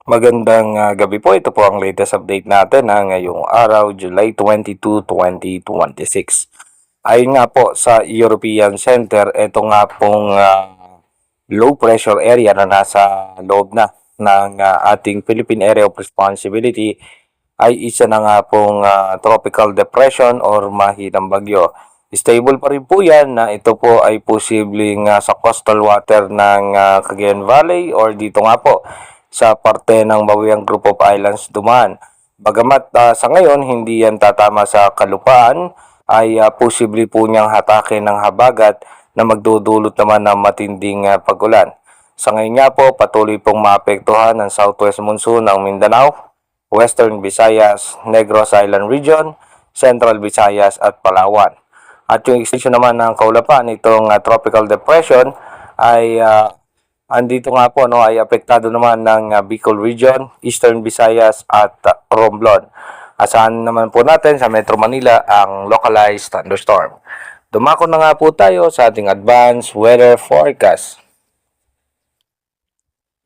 Magandang gabi po. Ito po ang latest update natin ngayong araw, July 22, 2026. Ayon nga po sa European Center, ito nga pong low pressure area na nasa loob na ng ating Philippine Area of Responsibility ay isa na nga pong tropical depression or mahinang bagyo. Stable pa rin po yan na ito po ay posibleng sa coastal water ng Cagayan Valley or dito nga po sa parte ng Bawiyang Group of Islands dumaan. Bagamat sa ngayon hindi yan tatama sa kalupaan, ay posible po niyang hatakin ng habagat na magdudulot naman ng matinding pagulan. Sa ngayon nga po, patuloy pong maapektuhan ng southwest monsoon ng Mindanao, Western Visayas, Negros Island Region, Central Visayas at Palawan. At yung extension naman ng kaulapan, itong tropical depression ay andito nga po ay apektado naman ng Bicol Region, Eastern Visayas at Romblon. Asahan naman po natin sa Metro Manila ang localized thunderstorm. Dumako na nga po tayo sa ating advanced weather forecast.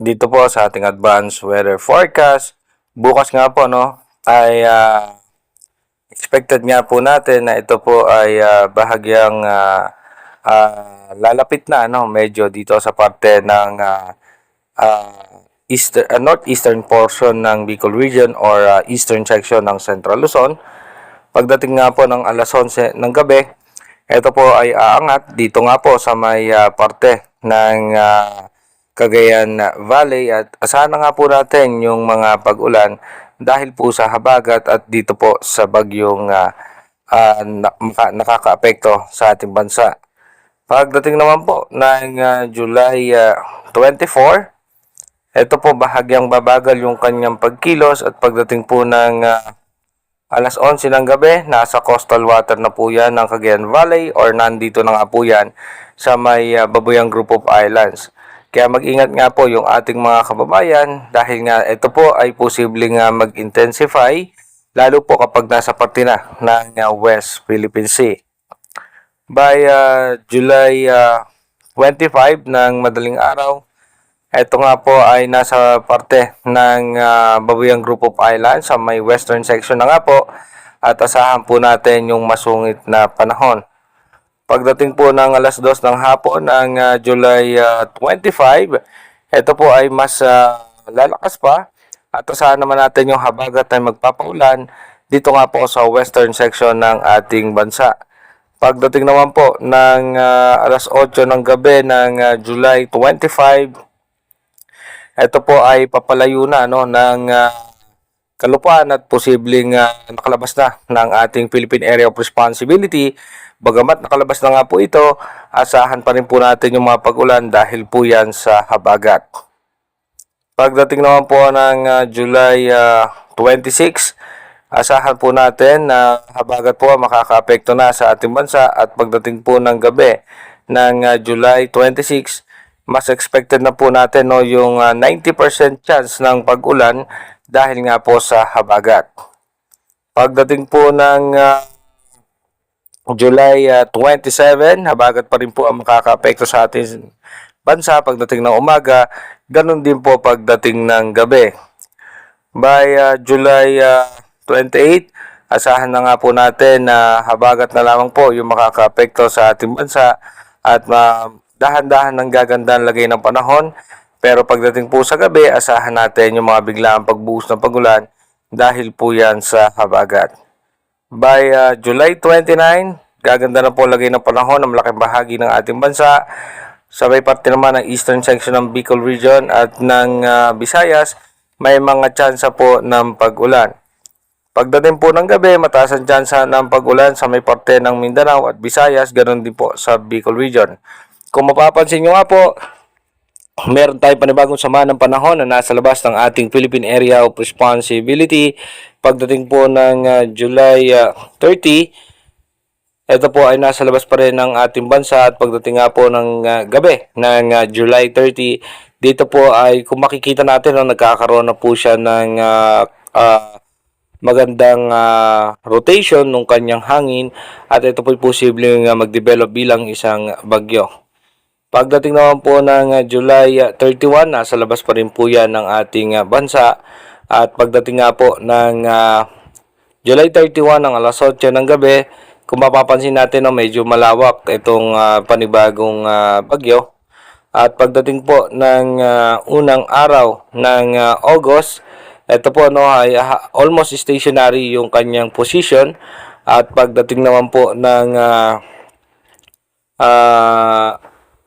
Dito po sa ating advanced weather forecast, bukas nga po ay expected nga po natin na ito po ay bahagyang lalapit na medyo dito sa parte ng northeastern portion ng Bicol region or eastern section ng Central Luzon. Pagdating nga po ng alas 11 ng gabi, ito po ay aangat dito nga po sa may parte ng Cagayan Valley at asahan na nga po natin yung mga pag-ulan dahil po sa habagat at dito po sa bagyong nakakaapekto sa ating bansa. Pagdating naman po ng July 24, ito po bahagyang babagal yung kanyang pagkilos at pagdating po ng alas 11 ng gabi, nasa coastal water na po yan ng Cagayan Valley or nandito na nga po yan sa may Babuyan Group of Islands. Kaya mag-ingat nga po yung ating mga kababayan dahil nga ito po ay posibleng mag-intensify lalo po kapag nasa parte na ng West Philippine Sea. By July 25 ng madaling araw, ito nga po ay nasa parte ng Babuyang Group of Islands sa may western section na nga po at asahan po natin yung masungit na panahon. Pagdating po ng alas 2 ng hapon ng July 25, ito po ay mas lalakas pa at asahan naman natin yung habagat na magpapaulan dito nga po sa western section ng ating bansa. Pagdating naman po ng alas 8 ng gabi ng July 25, ito po ay papalayo na ng kalupaan at posibleng nakalabas na ng ating Philippine Area of Responsibility. Bagamat nakalabas na nga po ito, asahan pa rin po natin yung mga pag-ulan dahil po yan sa habagat. Pagdating naman po ng July 26, asahan po natin na habagat po makakaapekto na sa ating bansa at pagdating po ng gabi ng July 26, mas expected na po natin yung 90% chance ng pag-ulan dahil nga po sa habagat. Pagdating po ng July 27, habagat pa rin po ang makakaapekto sa ating bansa pagdating ng umaga, ganun din po pagdating ng gabi. By July 28, asahan na nga po natin na habagat na lamang po yung makakaapekto sa ating bansa at dahan-dahan ng gaganda ang lagay ng panahon. Pero pagdating po sa gabi, asahan natin yung mga biglaang pagbuhos ng pagulan dahil po yan sa habagat. By July 29, gaganda na po lagay ng panahon ng malaking bahagi ng ating bansa. Sabay parte naman ng eastern section ng Bicol region at ng Visayas, may mga tsansa po ng pag-ulan. Pagdating po ng gabi, mataas ang tsansa ng pag-ulan sa may parte ng Mindanao at Visayas, ganoon din po sa Bicol region. Kung mapapansin nyo nga po, meron tayong panibagong sama ng panahon na nasa labas ng ating Philippine Area of Responsibility. Pagdating po ng July 30, ito po ay nasa labas pa rin ng ating bansa at pagdating nga po ng gabi ng July 30, dito po ay kung makikita natin nagkakaroon na po siya ng magandang rotation ng kanyang hangin at ito po posibleng mag-develop bilang isang bagyo. Pagdating naman po ng July 31, nasa labas pa rin po yan ng ating bansa. At pagdating nga po ng July 31 ng alas 8 ng gabi, kung mapapansin natin, no, medyo malawak itong panibagong bagyo. At pagdating po ng unang araw ng August, ito po, no, ay almost stationary yung kanyang position. At pagdating naman po ng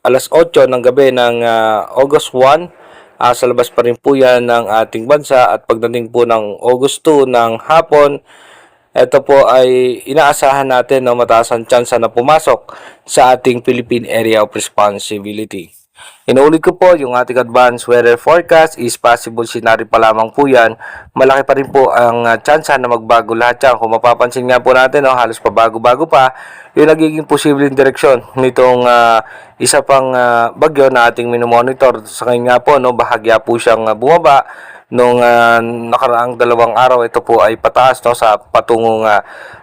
alas 8 ng gabi ng August 1, sa labas pa rin po yan ng ating bansa. At pagdating po ng August 2 ng hapon, ito po ay inaasahan natin na mataas ang tsansa na pumasok sa ating Philippine Area of Responsibility. Inuulit ko po, yung ating advanced weather forecast is possible scenario pa lamang po yan. Malaki pa rin po ang tsansa na magbago lahat yan. Kung mapapansin nga po natin, no, halos pabago-bago pa yung nagiging posibleng direksyon nitong isa pang bagyo na ating minomonitor. Sa kanya nga po, no, bahagya po siyang bumaba. Nung nakaraang 2 araw, ito po ay pataas, no, sa patungong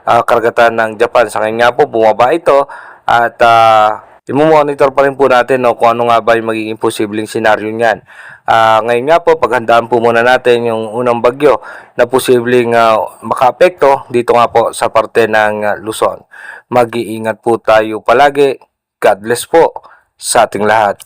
karagatan ng Japan. Sa kanya po, bumaba ito at i-monitor pa rin po natin, no, kung ano nga ba yung magiging posibleng senaryo niyan. Ngayon nga po, paghandaan po muna natin yung unang bagyo na posibleng makaapekto dito nga po sa parte ng Luzon. Mag-iingat po tayo palagi. God bless po sa ating lahat.